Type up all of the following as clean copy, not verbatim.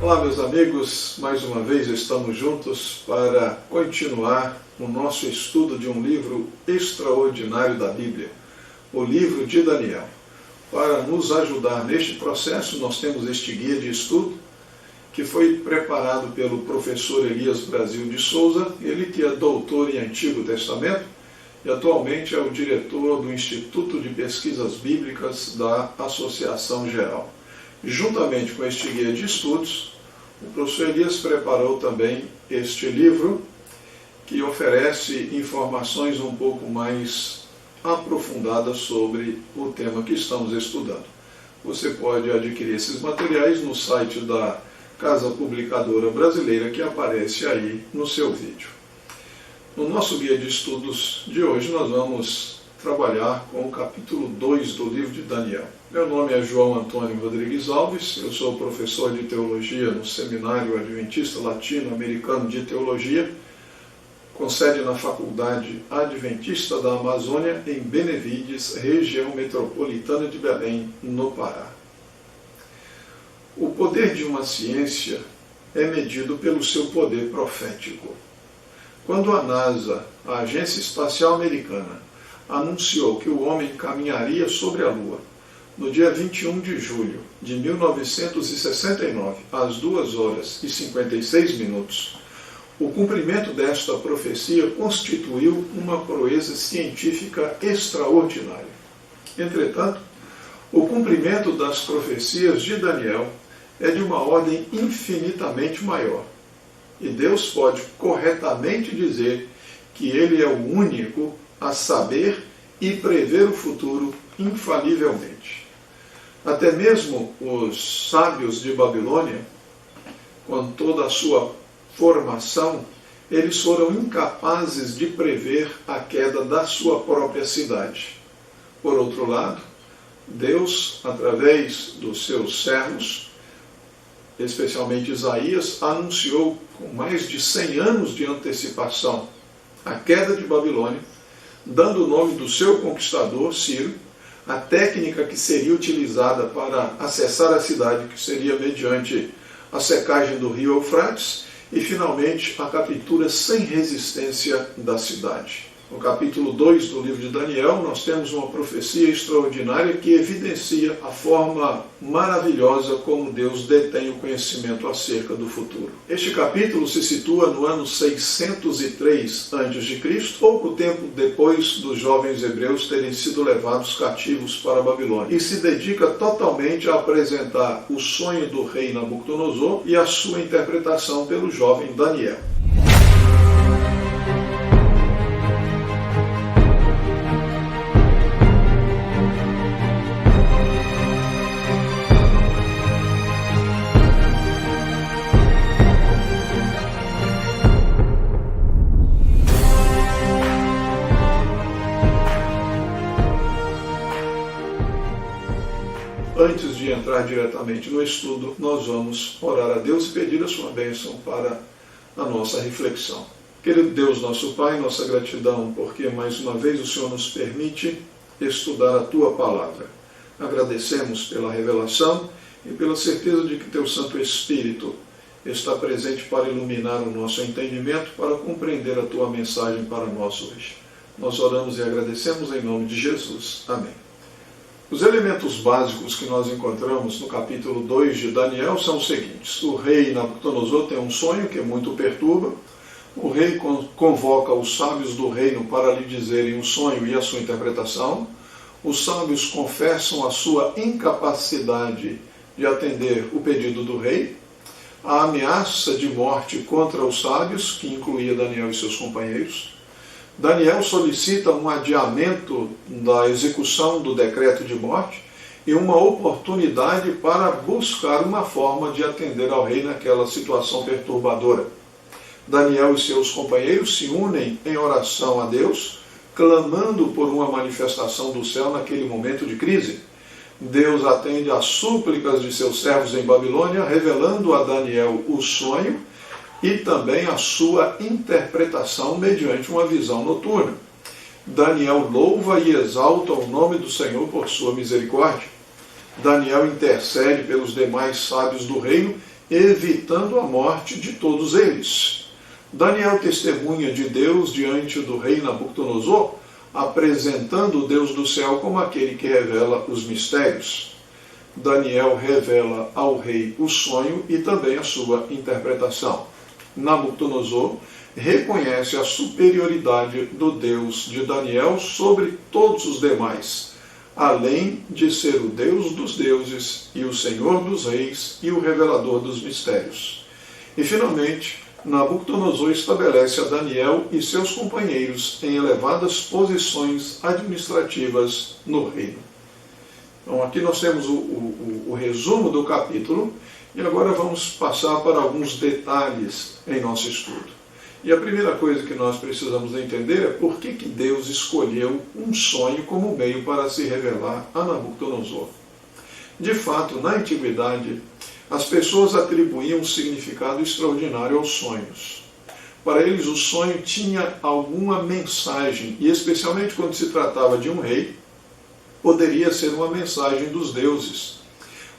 Olá, meus amigos, mais uma vez estamos juntos para continuar o nosso estudo de um livro extraordinário da Bíblia, o livro de Daniel. Para nos ajudar neste processo, nós temos este guia de estudo que foi preparado pelo professor Elias Brasil de Souza, ele que é doutor em Antigo Testamento e atualmente é o diretor do Instituto de Pesquisas Bíblicas da Associação Geral. Juntamente com este guia de estudos, o professor Elias preparou também este livro, que oferece informações um pouco mais aprofundadas sobre o tema que estamos estudando. Você pode adquirir esses materiais no site da Casa Publicadora Brasileira, que aparece aí no seu vídeo. No nosso guia de estudos de hoje, nós vamos trabalhar com o capítulo 2 do livro de Daniel. Meu nome é João Antônio Rodrigues Alves, eu sou professor de Teologia no Seminário Adventista Latino-Americano de Teologia, com sede na Faculdade Adventista da Amazônia, em Benevides, região metropolitana de Belém, no Pará. O poder de uma ciência é medido pelo seu poder profético. Quando a NASA, a Agência Espacial Americana, anunciou que o homem caminharia sobre a Lua, no dia 21 de julho de 1969, às 2h56, o cumprimento desta profecia constituiu uma proeza científica extraordinária. Entretanto, o cumprimento das profecias de Daniel é de uma ordem infinitamente maior. E Deus pode corretamente dizer que Ele é o único a saber e prever o futuro infalivelmente. Até mesmo os sábios de Babilônia, com toda a sua formação, eles foram incapazes de prever a queda da sua própria cidade. Por outro lado, Deus, através dos seus servos, especialmente Isaías, anunciou com mais de 100 anos de antecipação a queda de Babilônia, dando o nome do seu conquistador, Ciro, a técnica que seria utilizada para acessar a cidade, que seria mediante a secagem do rio Eufrates, e finalmente a captura sem resistência da cidade. No capítulo 2 do livro de Daniel, nós temos uma profecia extraordinária que evidencia a forma maravilhosa como Deus detém o conhecimento acerca do futuro. Este capítulo se situa no ano 603 a.C., pouco tempo depois dos jovens hebreus terem sido levados cativos para a Babilônia, e se dedica totalmente a apresentar o sonho do rei Nabucodonosor e a sua interpretação pelo jovem Daniel. Antes de entrar diretamente no estudo, nós vamos orar a Deus e pedir a sua bênção para a nossa reflexão. Querido Deus, nosso Pai, nossa gratidão, porque mais uma vez o Senhor nos permite estudar a Tua Palavra. Agradecemos pela revelação e pela certeza de que Teu Santo Espírito está presente para iluminar o nosso entendimento, para compreender a Tua mensagem para nós hoje. Nós oramos e agradecemos em nome de Jesus. Amém. Os elementos básicos que nós encontramos no capítulo 2 de Daniel são os seguintes. O rei Nabucodonosor tem um sonho que muito o perturba. O rei convoca os sábios do reino para lhe dizerem o sonho e a sua interpretação. Os sábios confessam a sua incapacidade de atender o pedido do rei. A ameaça de morte contra os sábios, que incluía Daniel e seus companheiros. Daniel solicita um adiamento da execução do decreto de morte e uma oportunidade para buscar uma forma de atender ao rei naquela situação perturbadora. Daniel e seus companheiros se unem em oração a Deus, clamando por uma manifestação do céu naquele momento de crise. Deus atende às súplicas de seus servos em Babilônia, revelando a Daniel o sonho e também a sua interpretação mediante uma visão noturna. Daniel louva e exalta o nome do Senhor por sua misericórdia. Daniel intercede pelos demais sábios do reino evitando a morte de todos eles. Daniel testemunha de Deus diante do rei Nabucodonosor, apresentando o Deus do céu como aquele que revela os mistérios. Daniel revela ao rei o sonho e também a sua interpretação. Nabucodonosor reconhece a superioridade do Deus de Daniel sobre todos os demais, além de ser o Deus dos deuses e o Senhor dos reis e o revelador dos mistérios. E, finalmente, Nabucodonosor estabelece a Daniel e seus companheiros em elevadas posições administrativas no reino. Então, aqui nós temos o resumo do capítulo, e agora vamos passar para alguns detalhes em nosso estudo. E a primeira coisa que nós precisamos entender é por que Deus escolheu um sonho como meio para se revelar a Nabucodonosor. De fato, na antiguidade, as pessoas atribuíam um significado extraordinário aos sonhos. Para eles, o sonho tinha alguma mensagem, e especialmente quando se tratava de um rei, poderia ser uma mensagem dos deuses.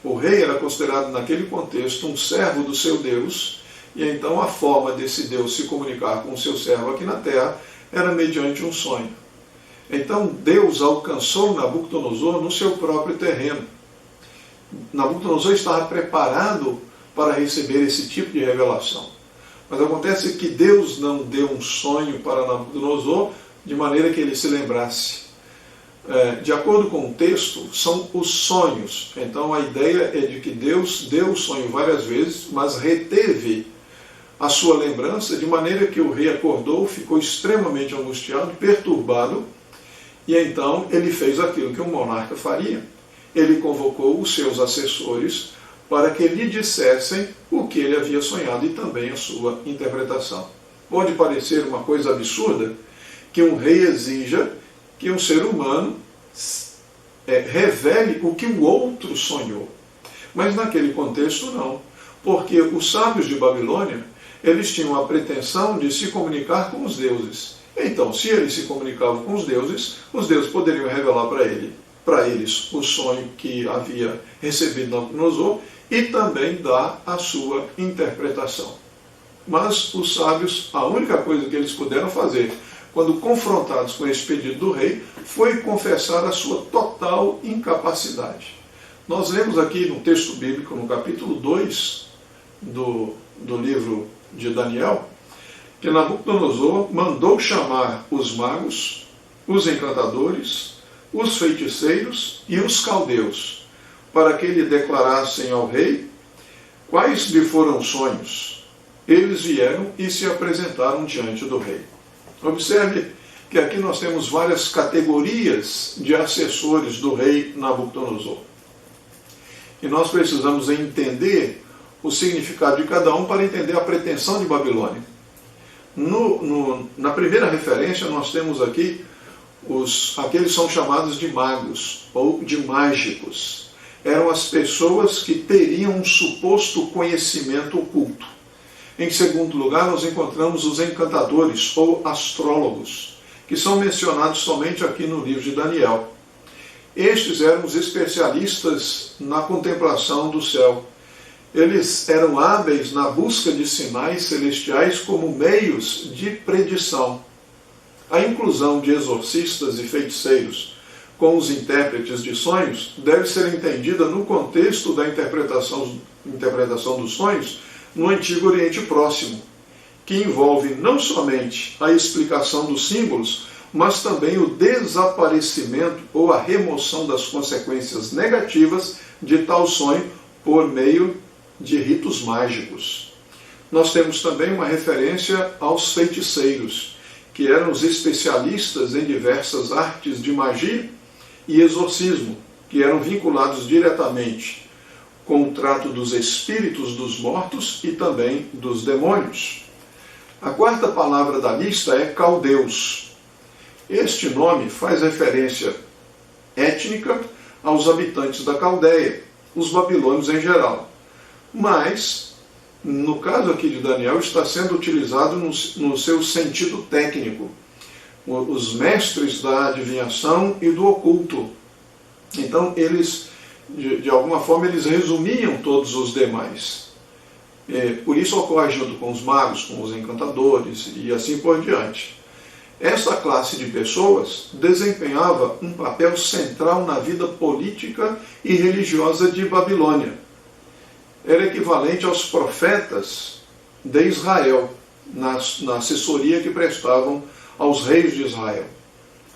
O rei era considerado, naquele contexto, um servo do seu Deus, e então a forma desse Deus se comunicar com o seu servo aqui na terra era mediante um sonho. Então Deus alcançou Nabucodonosor no seu próprio terreno. Nabucodonosor estava preparado para receber esse tipo de revelação. Mas acontece que Deus não deu um sonho para Nabucodonosor de maneira que ele se lembrasse. De acordo com o texto, são os sonhos. Então a ideia é de que Deus deu o sonho várias vezes, mas reteve a sua lembrança, de maneira que o rei acordou, ficou extremamente angustiado, perturbado, e então ele fez aquilo que um monarca faria. Ele convocou os seus assessores para que lhe dissessem o que ele havia sonhado e também a sua interpretação. Pode parecer uma coisa absurda que um rei exija que um ser humano revele o que o outro sonhou. Mas naquele contexto não, porque os sábios de Babilônia, eles tinham a pretensão de se comunicar com os deuses. Então, se eles se comunicavam com os deuses poderiam revelar para eles o sonho que havia recebido Nabucodonosor e também dar a sua interpretação. Mas os sábios, a única coisa que eles puderam fazer, quando confrontados com esse pedido do rei, foi confessar a sua total incapacidade. Nós lemos aqui no texto bíblico, no capítulo 2 do livro de Daniel, que Nabucodonosor mandou chamar os magos, os encantadores, os feiticeiros e os caldeus, para que lhe declarassem ao rei quais lhe foram os sonhos. Eles vieram e se apresentaram diante do rei. Observe que aqui nós temos várias categorias de assessores do rei Nabucodonosor. E nós precisamos entender o significado de cada um para entender a pretensão de Babilônia. Na primeira referência nós temos aqui aqueles são chamados de magos ou de mágicos. Eram as pessoas que teriam um suposto conhecimento oculto. Em segundo lugar, nós encontramos os encantadores ou astrólogos, que são mencionados somente aqui no livro de Daniel. Estes eram os especialistas na contemplação do céu. Eles eram hábeis na busca de sinais celestiais como meios de predição. A inclusão de exorcistas e feiticeiros com os intérpretes de sonhos deve ser entendida no contexto da interpretação dos sonhos no Antigo Oriente Próximo, que envolve não somente a explicação dos símbolos, mas também o desaparecimento ou a remoção das consequências negativas de tal sonho por meio de ritos mágicos. Nós temos também uma referência aos feiticeiros, que eram os especialistas em diversas artes de magia e exorcismo, que eram vinculados diretamente com o trato dos espíritos dos mortos e também dos demônios. A quarta palavra da lista é caldeus. Este nome faz referência étnica aos habitantes da Caldeia, os babilônios em geral. Mas, no caso aqui de Daniel, está sendo utilizado no seu sentido técnico. Os mestres da adivinhação e do oculto. Então, eles, de alguma forma, eles resumiam todos os demais. Por isso ocorre junto com os magos, com os encantadores e assim por diante. Esta classe de pessoas desempenhava um papel central na vida política e religiosa de Babilônia. Era equivalente aos profetas de Israel, na assessoria que prestavam aos reis de Israel.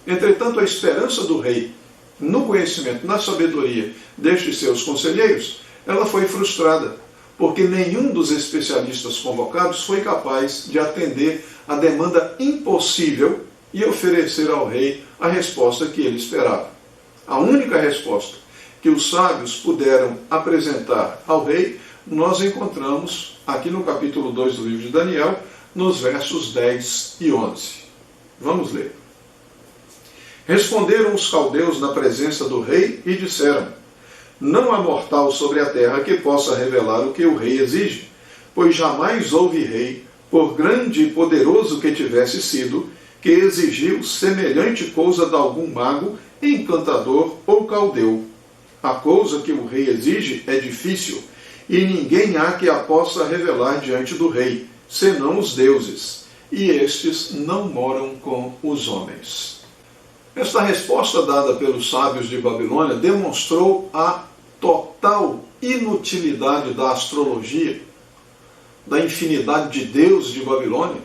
Entretanto, a esperança do rei no conhecimento, na sabedoria destes seus conselheiros, ela foi frustrada, porque nenhum dos especialistas convocados foi capaz de atender a demanda impossível e oferecer ao rei a resposta que ele esperava. A única resposta que os sábios puderam apresentar ao rei, nós encontramos aqui no capítulo 2 do livro de Daniel, nos versos 10 e 11. Vamos ler. Responderam os caldeus na presença do rei e disseram: não há mortal sobre a terra que possa revelar o que o rei exige, pois jamais houve rei, por grande e poderoso que tivesse sido, que exigiu semelhante coisa de algum mago, encantador ou caldeu. A coisa que o rei exige é difícil, e ninguém há que a possa revelar diante do rei, senão os deuses, e estes não moram com os homens. Esta resposta dada pelos sábios de Babilônia demonstrou a total inutilidade da astrologia, da infinidade de deuses de Babilônia,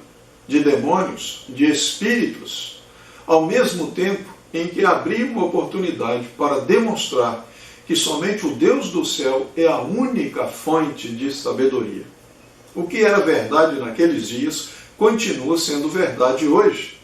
de demônios, de espíritos, ao mesmo tempo em que abriu uma oportunidade para demonstrar que somente o Deus do céu é a única fonte de sabedoria. O que era verdade naqueles dias continua sendo verdade hoje.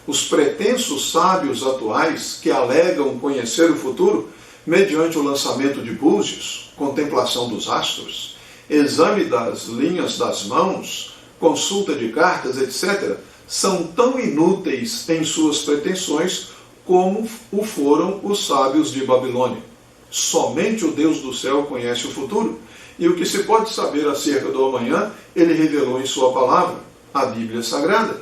Os pretensos sábios atuais que alegam conhecer o futuro mediante o lançamento de búzios, contemplação dos astros, exame das linhas das mãos, consulta de cartas, etc., são tão inúteis em suas pretensões como o foram os sábios de Babilônia. Somente o Deus do céu conhece o futuro, e o que se pode saber acerca do amanhã, ele revelou em sua palavra, a Bíblia Sagrada.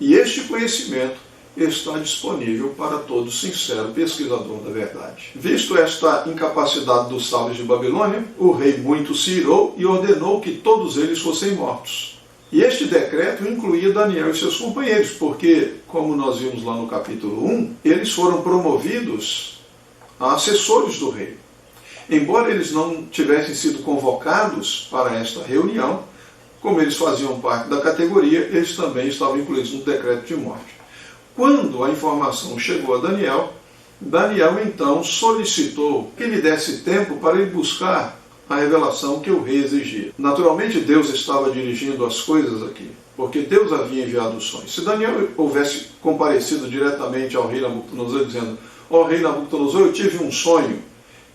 E este conhecimento está disponível para todo sincero pesquisador da verdade. Visto esta incapacidade dos sábios de Babilônia, o rei muito se irou e ordenou que todos eles fossem mortos. E este decreto incluía Daniel e seus companheiros, porque, como nós vimos lá no capítulo 1, eles foram promovidos a assessores do rei. Embora eles não tivessem sido convocados para esta reunião, como eles faziam parte da categoria, eles também estavam incluídos no decreto de morte. Quando a informação chegou a Daniel, Daniel então solicitou que lhe desse tempo para ele buscar a revelação que o rei exigia. Naturalmente Deus estava dirigindo as coisas aqui, porque Deus havia enviado o sonho. Se Daniel houvesse comparecido diretamente ao rei Nabucodonosor dizendo: ó rei Nabucodonosor, eu tive um sonho,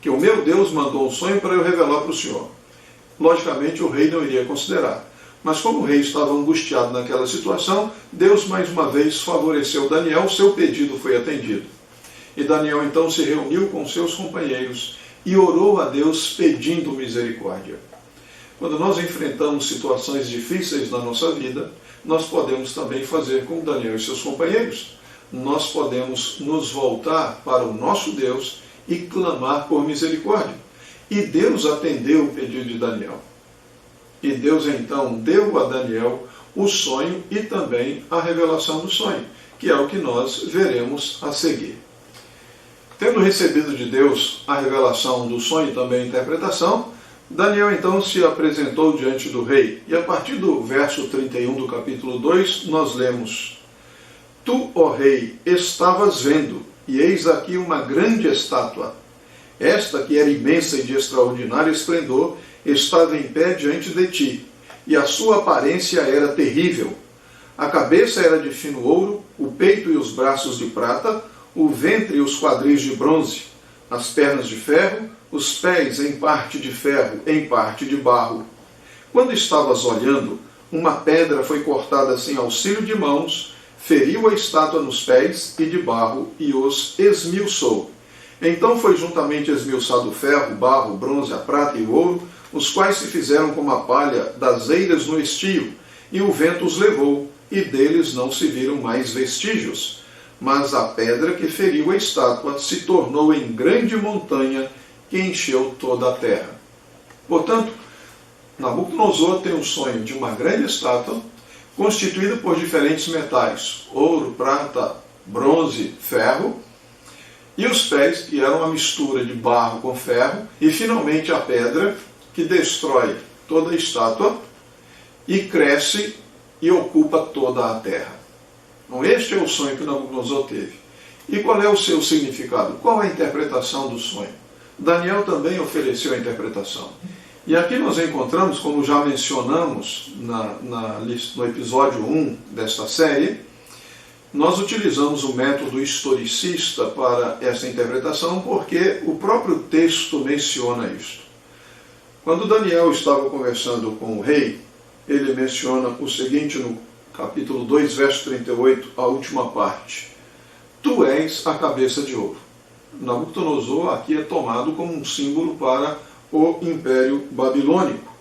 que o meu Deus mandou um sonho para eu revelar para o senhor. Logicamente o rei não iria considerar. Mas como o rei estava angustiado naquela situação, Deus mais uma vez favoreceu Daniel, seu pedido foi atendido. E Daniel então se reuniu com seus companheiros e orou a Deus pedindo misericórdia. Quando nós enfrentamos situações difíceis na nossa vida, nós podemos também fazer como Daniel e seus companheiros. Nós podemos nos voltar para o nosso Deus e clamar por misericórdia. E Deus atendeu o pedido de Daniel. E Deus então deu a Daniel o sonho e também a revelação do sonho, que é o que nós veremos a seguir. Tendo recebido de Deus a revelação do sonho e também a interpretação, Daniel então se apresentou diante do rei. E a partir do verso 31 do capítulo 2, nós lemos: Tu, ó rei, estavas vendo, e eis aqui uma grande estátua. Esta, que era imensa e de extraordinário esplendor, estava em pé diante de ti, e a sua aparência era terrível. A cabeça era de fino ouro, o peito e os braços de prata, o ventre e os quadris de bronze, as pernas de ferro, os pés em parte de ferro, em parte de barro. Quando estavas olhando, uma pedra foi cortada sem auxílio de mãos, feriu a estátua nos pés e de barro e os esmiuçou. Então foi juntamente esmiuçado o ferro, o barro, o bronze, a prata e o ouro, os quais se fizeram como a palha das eiras no estio, e o vento os levou, e deles não se viram mais vestígios. Mas a pedra que feriu a estátua se tornou em grande montanha que encheu toda a terra. Portanto, Nabucodonosor tem o sonho de uma grande estátua constituída por diferentes metais, ouro, prata, bronze, ferro, e os pés, que eram uma mistura de barro com ferro, e finalmente a pedra, que destrói toda a estátua e cresce e ocupa toda a terra. Então, este é o sonho que Nabucodonosor teve. E qual é o seu significado? Qual é a interpretação do sonho? Daniel também ofereceu a interpretação. E aqui nós encontramos, como já mencionamos no episódio 1 desta série, nós utilizamos o método historicista para essa interpretação porque o próprio texto menciona isto. Quando Daniel estava conversando com o rei, ele menciona o seguinte no capítulo 2, verso 38, a última parte. Tu és a cabeça de ouro. Nabucodonosor aqui é tomado como um símbolo para o Império Babilônico.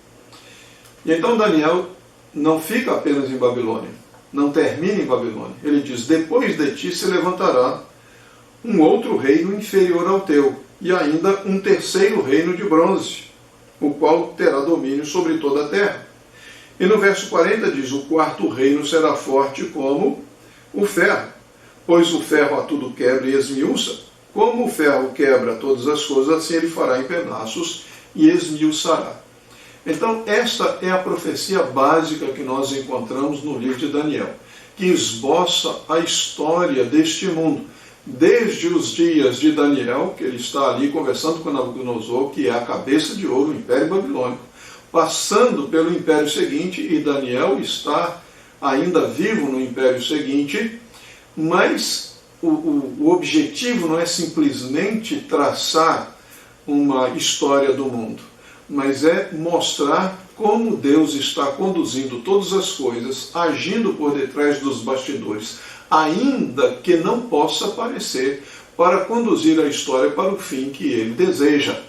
E então Daniel não fica apenas em Babilônia, não termina em Babilônia. Ele diz, depois de ti se levantará um outro reino inferior ao teu, e ainda um terceiro reino de bronze, o qual terá domínio sobre toda a terra. E no verso 40 diz, o quarto reino será forte como o ferro, pois o ferro a tudo quebra e esmiuça. Como o ferro quebra todas as coisas, assim ele fará em pedaços e esmiuçará. Então, esta é a profecia básica que nós encontramos no livro de Daniel, que esboça a história deste mundo, desde os dias de Daniel, que ele está ali conversando com Nabucodonosor, que é a cabeça de ouro, o Império Babilônico, passando pelo Império seguinte, e Daniel está ainda vivo no Império seguinte, mas o objetivo não é simplesmente traçar uma história do mundo, mas é mostrar como Deus está conduzindo todas as coisas, agindo por detrás dos bastidores, ainda que não possa parecer, para conduzir a história para o fim que ele deseja.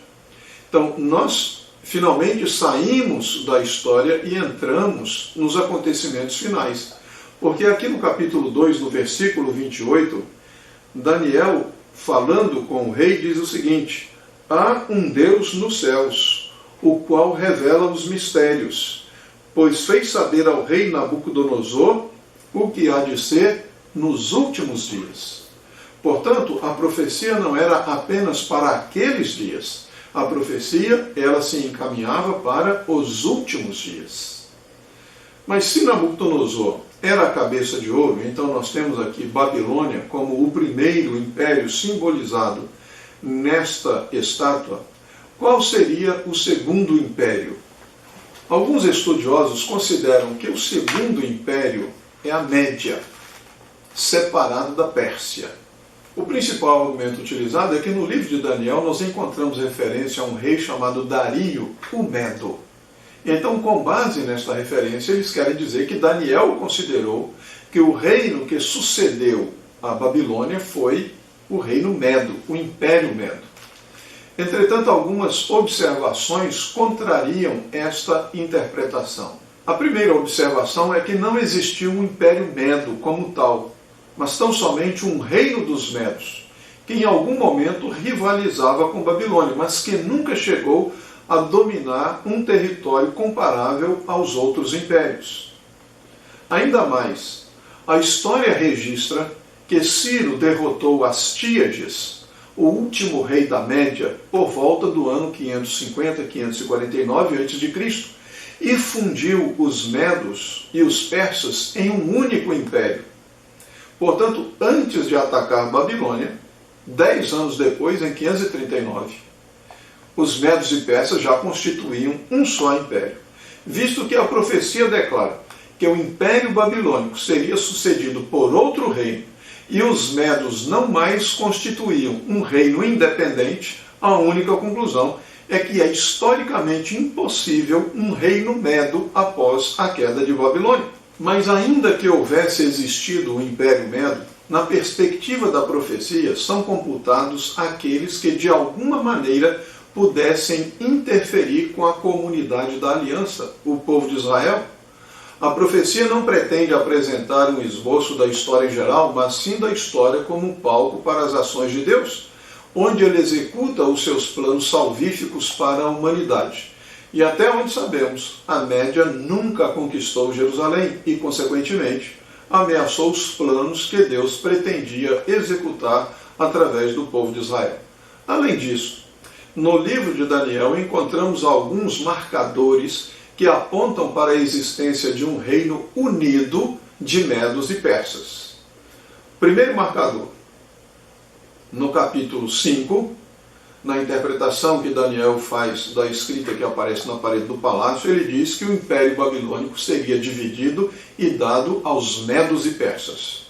Então, nós finalmente saímos da história e entramos nos acontecimentos finais. Porque aqui no capítulo 2, no versículo 28, Daniel, falando com o rei, diz o seguinte, há um Deus nos céus, o qual revela os mistérios, pois fez saber ao rei Nabucodonosor o que há de ser nos últimos dias. Portanto, a profecia não era apenas para aqueles dias. A profecia, ela se encaminhava para os últimos dias. Mas se Nabucodonosor era a cabeça de ouro, então nós temos aqui Babilônia como o primeiro império simbolizado nesta estátua, qual seria o segundo império? Alguns estudiosos consideram que o segundo império é a Média, separado da Pérsia. O principal argumento utilizado é que no livro de Daniel nós encontramos referência a um rei chamado Dario, o Medo. Então, com base nesta referência, eles querem dizer que Daniel considerou que o reino que sucedeu a Babilônia foi o reino Medo, o Império Medo. Entretanto, algumas observações contrariam esta interpretação. A primeira observação é que não existiu um Império Medo como tal, mas tão somente um reino dos Medos, que em algum momento rivalizava com Babilônia, mas que nunca chegou a dominar um território comparável aos outros impérios. Ainda mais, a história registra que Ciro derrotou Astíages, o último rei da Média, por volta do ano 550-549 a.C., e fundiu os medos e os persas em um único império. Portanto, antes de atacar Babilônia, 10 anos depois, em 539, os medos e persas já constituíam um só império, visto que a profecia declara que o Império Babilônico seria sucedido por outro reino e os medos não mais constituíam um reino independente. A única conclusão é que é historicamente impossível um reino medo após a queda de Babilônia. Mas ainda que houvesse existido o Império Medo, na perspectiva da profecia são computados aqueles que de alguma maneira pudessem interferir com a comunidade da aliança, o povo de Israel. A profecia não pretende apresentar um esboço da história em geral, mas sim da história como um palco para as ações de Deus, onde ele executa os seus planos salvíficos para a humanidade. E até onde sabemos, a Média nunca conquistou Jerusalém e, consequentemente, ameaçou os planos que Deus pretendia executar através do povo de Israel. Além disso, no livro de Daniel encontramos alguns marcadores que apontam para a existência de um reino unido de medos e persas. Primeiro marcador, no capítulo 5, na interpretação que Daniel faz da escrita que aparece na parede do palácio, ele diz que o Império Babilônico seria dividido e dado aos medos e persas.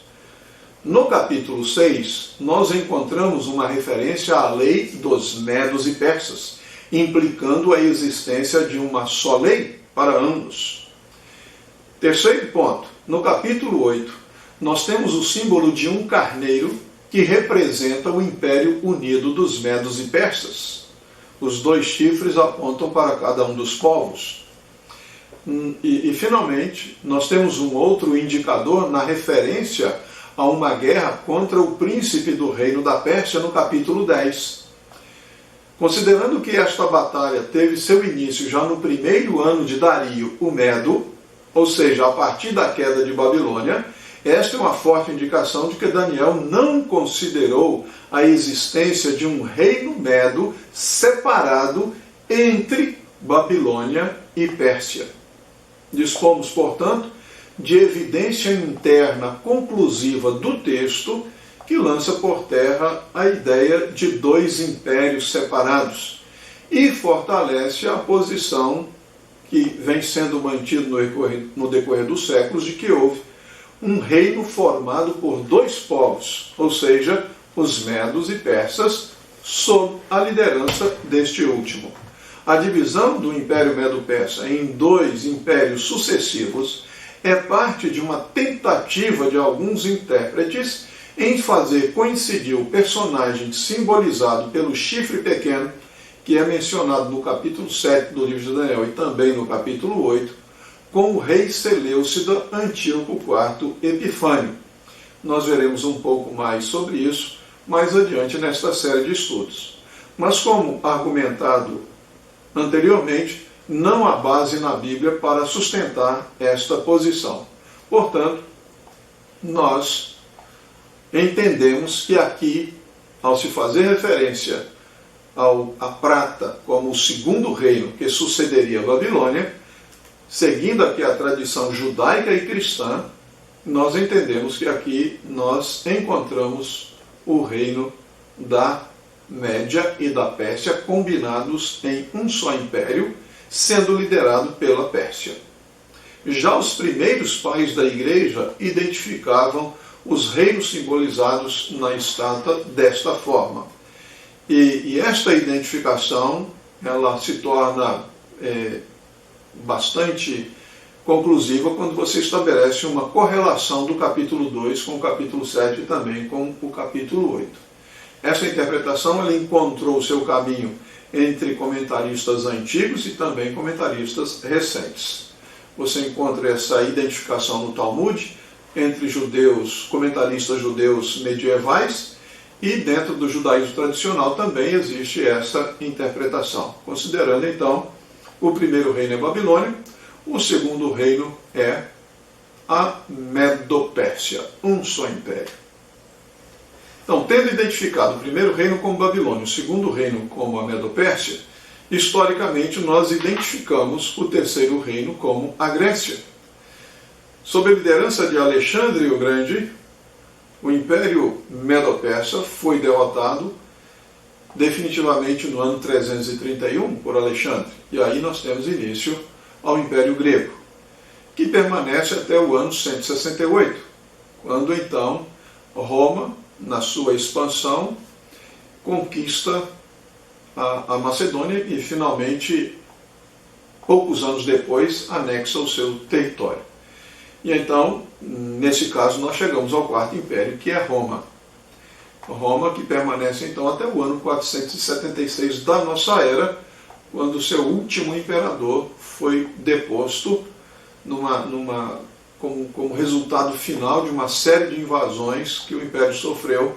No capítulo 6, nós encontramos uma referência à lei dos medos e persas, implicando a existência de uma só lei para ambos. Terceiro ponto, no capítulo 8, nós temos o símbolo de um carneiro que representa o Império Unido dos medos e persas. Os dois chifres apontam para cada um dos povos. E finalmente, nós temos um outro indicador na referência a uma guerra contra o príncipe do reino da Pérsia no capítulo 10. Considerando que esta batalha teve seu início já no primeiro ano de Dario, o Medo, ou seja, a partir da queda de Babilônia, esta é uma forte indicação de que Daniel não considerou a existência de um reino medo separado entre Babilônia e Pérsia. Dispomos, portanto, de evidência interna conclusiva do texto que lança por terra a ideia de dois impérios separados e fortalece a posição que vem sendo mantida no decorrer dos séculos de que houve um reino formado por dois povos, ou seja, os medos e persas, sob a liderança deste último. A divisão do Império Medo-Persa em dois impérios sucessivos é parte de uma tentativa de alguns intérpretes em fazer coincidir o personagem simbolizado pelo chifre pequeno, que é mencionado no capítulo 7 do livro de Daniel e também no capítulo 8, com o rei Seleucida Antíoco IV Epifânio. Nós veremos um pouco mais sobre isso mais adiante nesta série de estudos. Mas como argumentado anteriormente, não há base na Bíblia para sustentar esta posição. Portanto, nós entendemos que aqui, ao se fazer referência à prata como o segundo reino que sucederia a Babilônia, seguindo aqui a tradição judaica e cristã, nós entendemos que aqui nós encontramos o reino da Média e da Pérsia combinados em um só império, sendo liderado pela Pérsia. Já os primeiros pais da igreja identificavam os reinos simbolizados na estátua desta forma. E esta identificação ela se torna bastante conclusiva quando você estabelece uma correlação do capítulo 2 com o capítulo 7 e também com o capítulo 8. Essa interpretação ela encontrou seu caminho entre comentaristas antigos e também comentaristas recentes. Você encontra essa identificação no Talmud entre judeus, comentaristas judeus medievais, e dentro do judaísmo tradicional também existe essa interpretação, considerando então o primeiro reino é Babilônia, o segundo reino é a Medo-Pérsia, um só império. Então, tendo identificado o primeiro reino como Babilônia, o segundo reino como a Medo-Pérsia, historicamente nós identificamos o terceiro reino como a Grécia. Sob a liderança de Alexandre o Grande, o Império Medo-Persa foi derrotado definitivamente no ano 331 por Alexandre. E aí nós temos início ao Império Grego, que permanece até o ano 168, quando então Roma, na sua expansão, conquista a Macedônia e finalmente, poucos anos depois, anexa o seu território. E então, nesse caso, nós chegamos ao quarto império, que é Roma. Roma que permanece então até o ano 476 da nossa era, quando seu último imperador foi deposto como resultado final de uma série de invasões que o império sofreu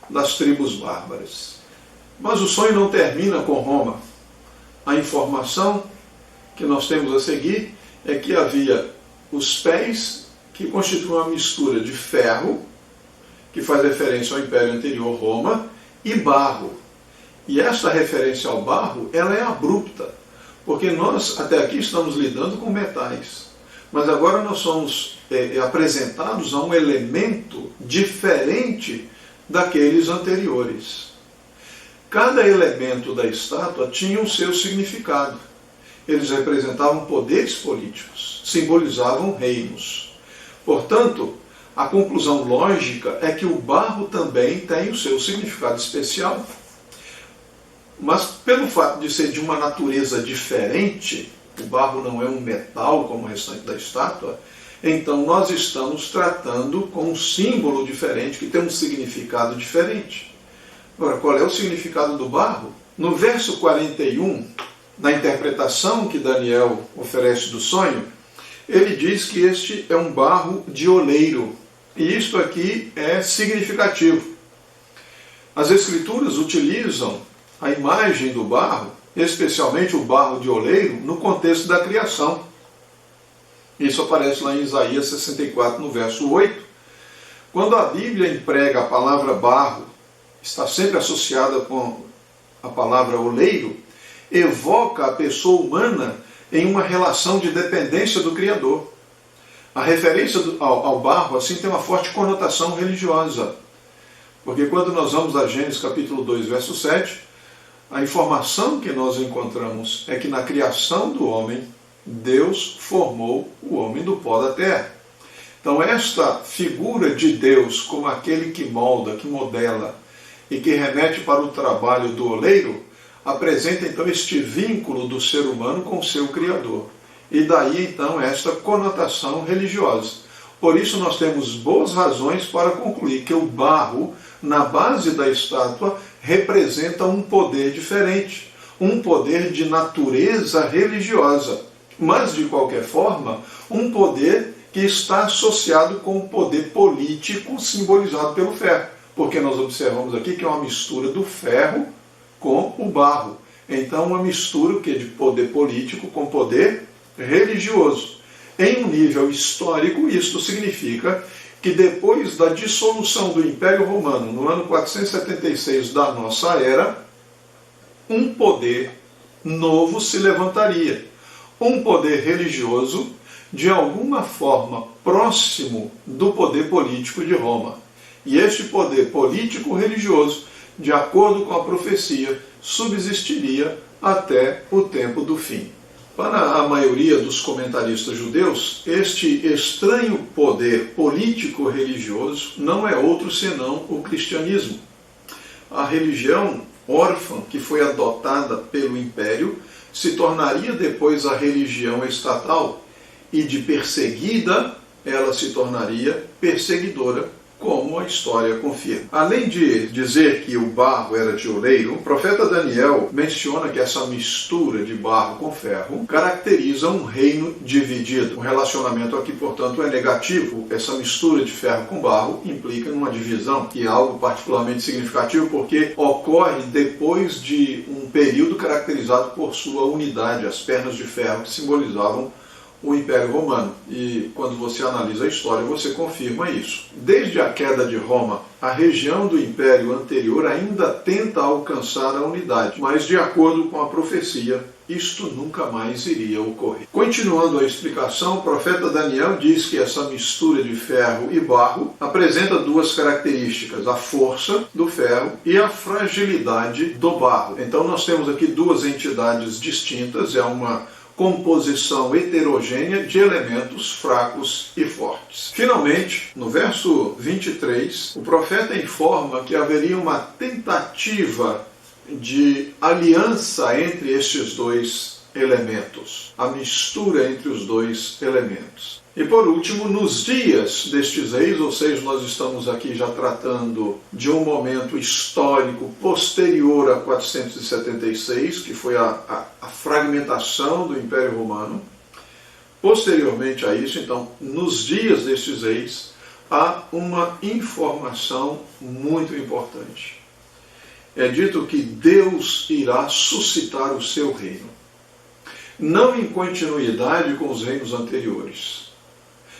das tribos bárbaras. Mas o sonho não termina com Roma. A informação que nós temos a seguir é que havia os pés, que constituem uma mistura de ferro, que faz referência ao Império Anterior, Roma, e barro. E esta referência ao barro, ela é abrupta, porque nós até aqui estamos lidando com metais. Mas agora nós somos apresentados a um elemento diferente daqueles anteriores. Cada elemento da estátua tinha o seu significado. Eles representavam poderes políticos, simbolizavam reinos. Portanto, a conclusão lógica é que o barro também tem o seu significado especial. Mas pelo fato de ser de uma natureza diferente, o barro não é um metal como o restante da estátua, então nós estamos tratando com um símbolo diferente, que tem um significado diferente. Agora, qual é o significado do barro? No verso 41, na interpretação que Daniel oferece do sonho, ele diz que este é um barro de oleiro. E isto aqui é significativo. As Escrituras utilizam a imagem do barro, especialmente o barro de oleiro, no contexto da criação. Isso aparece lá em Isaías 64, no verso 8. Quando a Bíblia emprega a palavra barro, está sempre associada com a palavra oleiro, evoca a pessoa humana em uma relação de dependência do Criador. A referência ao barro, assim, tem uma forte conotação religiosa. Porque quando nós vamos a Gênesis capítulo 2, verso 7, a informação que nós encontramos é que na criação do homem, Deus formou o homem do pó da terra. Então esta figura de Deus como aquele que molda, que modela e que remete para o trabalho do oleiro, apresenta então este vínculo do ser humano com o seu Criador. E daí então esta conotação religiosa. Por isso nós temos boas razões para concluir que o barro, na base da estátua, representa um poder diferente, um poder de natureza religiosa, mas de qualquer forma, um poder que está associado com o poder político simbolizado pelo ferro, porque nós observamos aqui que é uma mistura do ferro com o barro. Então, uma mistura de poder político com poder religioso. Em um nível histórico, isto significa que depois da dissolução do Império Romano, no ano 476 da nossa era, um poder novo se levantaria. Um poder religioso, de alguma forma próximo do poder político de Roma. E este poder político-religioso, de acordo com a profecia, subsistiria até o tempo do fim. Para a maioria dos comentaristas judeus, este estranho poder político-religioso não é outro senão o cristianismo. A religião órfã que foi adotada pelo império se tornaria depois a religião estatal e de perseguida ela se tornaria perseguidora, como a história confirma. Além de dizer que o barro era de oleiro, o profeta Daniel menciona que essa mistura de barro com ferro caracteriza um reino dividido. O relacionamento aqui, portanto, é negativo. Essa mistura de ferro com barro implica numa divisão, que é algo particularmente significativo porque ocorre depois de um período caracterizado por sua unidade, as pernas de ferro que simbolizavam o Império Romano. E quando você analisa a história, você confirma isso. Desde a queda de Roma, a região do Império anterior ainda tenta alcançar a unidade, mas de acordo com a profecia, isto nunca mais iria ocorrer. Continuando a explicação, o profeta Daniel diz que essa mistura de ferro e barro apresenta duas características, a força do ferro e a fragilidade do barro. Então nós temos aqui duas entidades distintas, é uma composição heterogênea de elementos fracos e fortes. Finalmente, no verso 23, o profeta informa que haveria uma tentativa de aliança entre estes dois elementos, a mistura entre os dois elementos. E por último, nos dias destes reis, ou seja, nós estamos aqui já tratando de um momento histórico posterior a 476, que foi a fragmentação do Império Romano. Posteriormente a isso, então, nos dias destes reis, há uma informação muito importante. É dito que Deus irá suscitar o seu reino. não em continuidade com os reinos anteriores,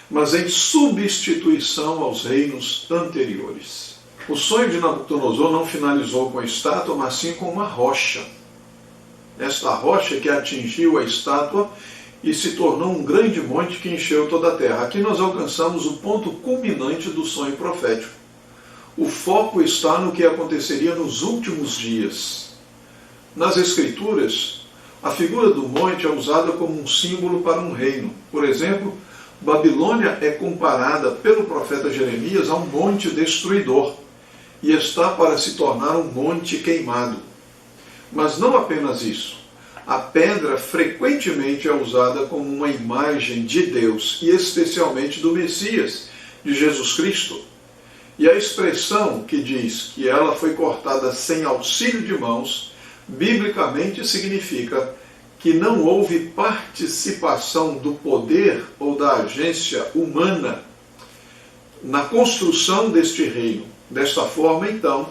mas em substituição aos reinos anteriores. O sonho de Nabucodonosor não finalizou com a estátua, mas sim com uma rocha. Esta rocha que atingiu a estátua e se tornou um grande monte que encheu toda a terra. Aqui nós alcançamos o ponto culminante do sonho profético. O foco está no que aconteceria nos últimos dias. Nas Escrituras, a figura do monte é usada como um símbolo para um reino. Por exemplo, Babilônia é comparada pelo profeta Jeremias a um monte destruidor e está para se tornar um monte queimado. Mas não apenas isso. A pedra frequentemente é usada como uma imagem de Deus e especialmente do Messias, de Jesus Cristo. E a expressão que diz que ela foi cortada sem auxílio de mãos, biblicamente significa que não houve participação do poder ou da agência humana na construção deste reino. Desta forma, então,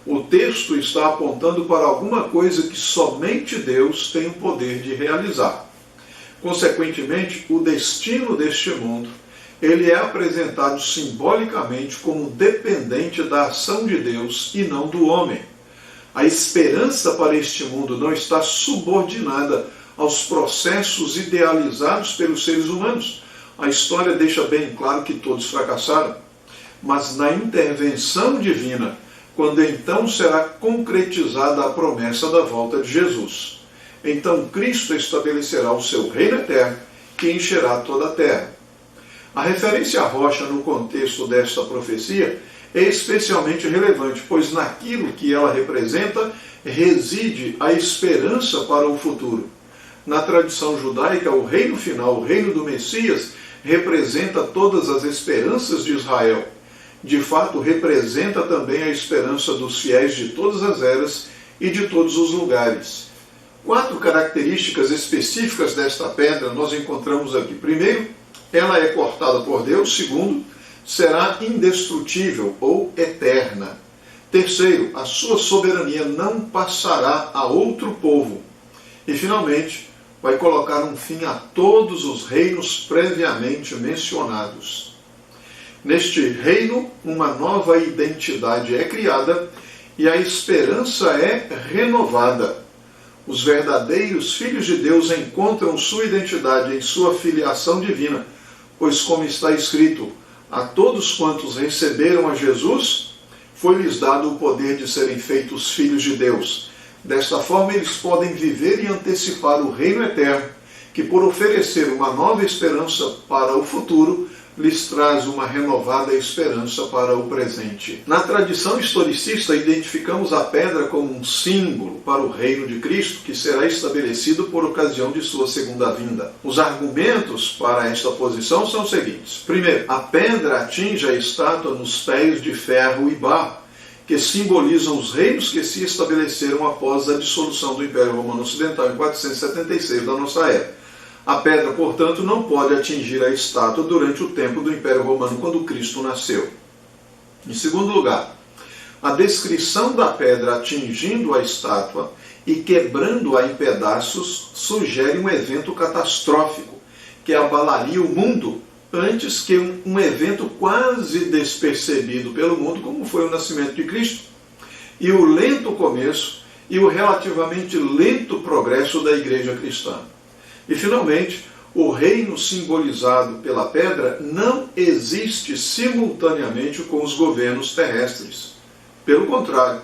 o texto está apontando para alguma coisa que somente Deus tem o poder de realizar. Consequentemente, o destino deste mundo, ele é apresentado simbolicamente como dependente da ação de Deus e não do homem. A esperança para este mundo não está subordinada aos processos idealizados pelos seres humanos. A história deixa bem claro que todos fracassaram. Mas na intervenção divina, quando então será concretizada a promessa da volta de Jesus. Então Cristo estabelecerá o seu reino eterno, que encherá toda a terra. A referência à rocha no contexto desta profecia é especialmente relevante, pois naquilo que ela representa reside a esperança para o futuro. Na tradição judaica, o reino final, o reino do Messias, representa todas as esperanças de Israel. De fato, representa também a esperança dos fiéis de todas as eras e de todos os lugares. 4 características específicas desta pedra nós encontramos aqui. Primeiro, ela é cortada por Deus. Segundo, será indestrutível ou eterna. Terceiro, a sua soberania não passará a outro povo. E, finalmente, vai colocar um fim a todos os reinos previamente mencionados. Neste reino, uma nova identidade é criada e a esperança é renovada. Os verdadeiros filhos de Deus encontram sua identidade em sua filiação divina, pois, como está escrito, a todos quantos receberam a Jesus, foi-lhes dado o poder de serem feitos filhos de Deus. Desta forma, eles podem viver e antecipar o reino eterno, que, por oferecer uma nova esperança para o futuro, lhes traz uma renovada esperança para o presente. Na tradição historicista, identificamos a pedra como um símbolo para o reino de Cristo, que será estabelecido por ocasião de sua segunda vinda. Os argumentos para esta posição são os seguintes. Primeiro, a pedra atinge a estátua nos pés de ferro e barro, que simbolizam os reinos que se estabeleceram após a dissolução do Império Romano Ocidental em 476 da nossa era. A pedra, portanto, não pode atingir a estátua durante o tempo do Império Romano, quando Cristo nasceu. Em segundo lugar, a descrição da pedra atingindo a estátua e quebrando-a em pedaços sugere um evento catastrófico, que abalaria o mundo antes que um evento quase despercebido pelo mundo, como foi o nascimento de Cristo, e o lento começo e o relativamente lento progresso da igreja cristã. E, finalmente, o reino simbolizado pela pedra não existe simultaneamente com os governos terrestres. Pelo contrário,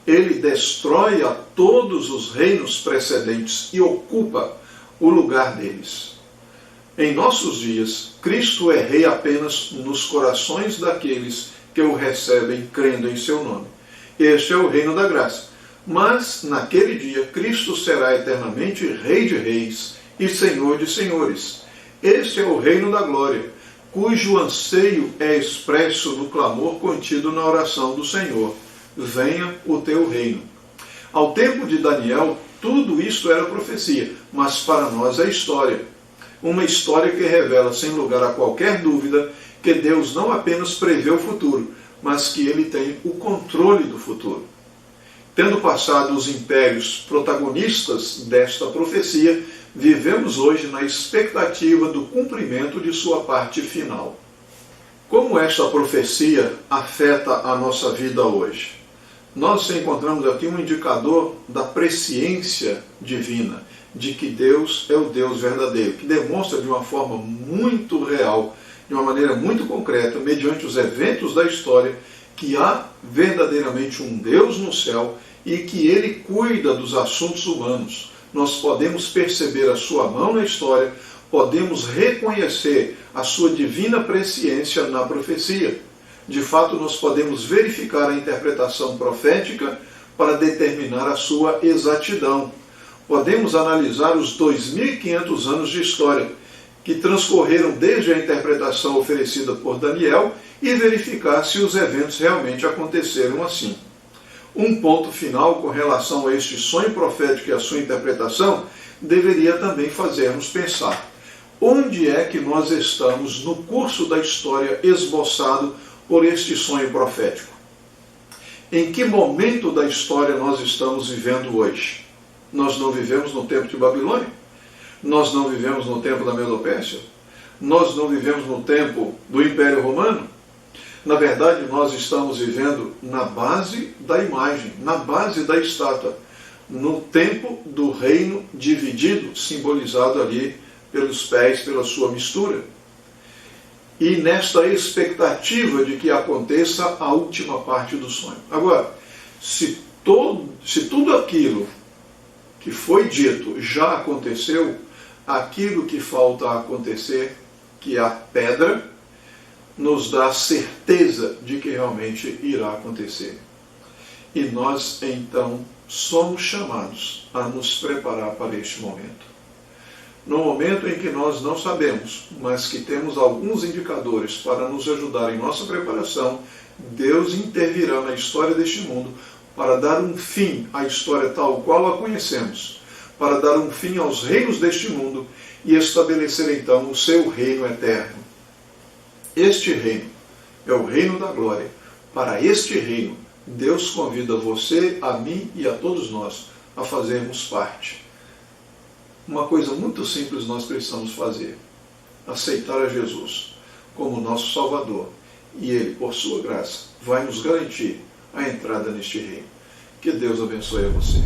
ele destrói a todos os reinos precedentes e ocupa o lugar deles. Em nossos dias, Cristo é rei apenas nos corações daqueles que o recebem crendo em seu nome. Este é o reino da graça. Mas, naquele dia, Cristo será eternamente Rei de reis e Senhor de senhores. Este é o reino da glória, cujo anseio é expresso no clamor contido na oração do Senhor: venha o teu reino. Ao tempo de Daniel, tudo isto era profecia, mas para nós é história. Uma história que revela, sem lugar a qualquer dúvida, que Deus não apenas prevê o futuro, mas que ele tem o controle do futuro. Tendo passado os impérios protagonistas desta profecia, vivemos hoje na expectativa do cumprimento de sua parte final. Como esta profecia afeta a nossa vida hoje? Nós encontramos aqui um indicador da presciência divina, de que Deus é o Deus verdadeiro, que demonstra de uma forma muito real, de uma maneira muito concreta, mediante os eventos da história, que há verdadeiramente um Deus no céu e que Ele cuida dos assuntos humanos. Nós podemos perceber a sua mão na história, podemos reconhecer a sua divina presciência na profecia. De fato, nós podemos verificar a interpretação profética para determinar a sua exatidão. Podemos analisar os 2.500 anos de história que transcorreram desde a interpretação oferecida por Daniel e verificar se os eventos realmente aconteceram assim. Um ponto final com relação a este sonho profético e a sua interpretação deveria também fazer-nos pensar: onde é que nós estamos no curso da história esboçado por este sonho profético? Em que momento da história nós estamos vivendo hoje? Nós não vivemos no tempo de Babilônia? Nós não vivemos no tempo da Medopérsia? Nós não vivemos no tempo do Império Romano? Na verdade, nós estamos vivendo na base da imagem, na base da estátua, no tempo do reino dividido, simbolizado ali pelos pés, pela sua mistura. E nesta expectativa de que aconteça a última parte do sonho. Agora, se tudo aquilo que foi dito já aconteceu, aquilo que falta acontecer, que é a pedra, nos dá certeza de que realmente irá acontecer. E nós, então, somos chamados a nos preparar para este momento. No momento em que nós não sabemos, mas que temos alguns indicadores para nos ajudar em nossa preparação, Deus intervirá na história deste mundo para dar um fim à história tal qual a conhecemos, para dar um fim aos reinos deste mundo e estabelecer então o seu reino eterno. Este reino é o reino da glória. Para este reino, Deus convida você, a mim e a todos nós a fazermos parte. Uma coisa muito simples nós precisamos fazer: aceitar a Jesus como nosso Salvador. E Ele, por sua graça, vai nos garantir a entrada neste reino. Que Deus abençoe a você.